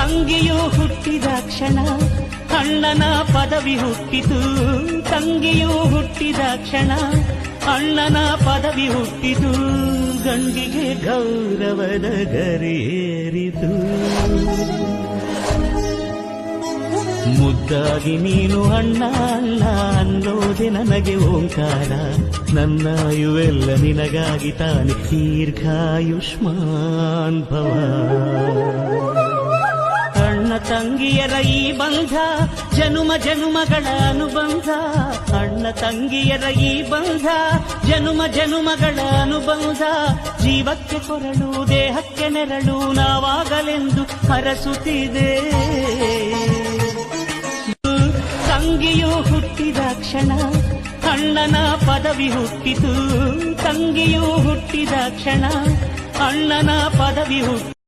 ತಂಗಿಯು ಹುಟ್ಟಿದ ಕ್ಷಣ ಅಣ್ಣನ ಪದವಿ ಹುಟ್ಟಿತು. ತಂಗಿಯು ಹುಟ್ಟಿದ ಕ್ಷಣ ಅಣ್ಣನ ಪದವಿ ಹುಟ್ಟಿತು. ಗಂಡಿಗೆ ಗೌರವದ ಗರಿಯೇರಿತು. ಮುದ್ದಾಗಿ ನೀನು ಅಣ್ಣ ಅಣ್ಣ ಅನ್ನೋದೆ ನನಗೆ ಓಂಕಾರ. ನನ್ನಾಯುವೆಲ್ಲ ನಿನಗಾಗಿ ತಾನೆ ದೀರ್ಘಾಯುಷ್ಮಾನ್ ಭವ. ಅಣ್ಣ ತಂಗಿಯರ ಈ ಬಂಧ ಜನುಮ ಜನುಮಗಳ ಅನುಬಂಧ. ಅಣ್ಣ ತಂಗಿಯರ ಈ ಬಂಧ ಜನುಮ ಜನುಮಗಳ ಅನುಬಂಧ. ಜೀವಕ್ಕೆ ಕೊರಳು ದೇಹಕ್ಕೆ ನೆರಳು ನಾವಾಗಲೆಂದು ಹರಸುತ್ತಿದೆ. ತಂಗಿಯು ಹುಟ್ಟಿದ ಕ್ಷಣ ಅಣ್ಣನ ಪದವಿ ಹುಟ್ಟಿತು. ತಂಗಿಯು ಹುಟ್ಟಿದ ಕ್ಷಣ ಅಣ್ಣನ ಪದವಿ ಹುಟ್ಟಿತು.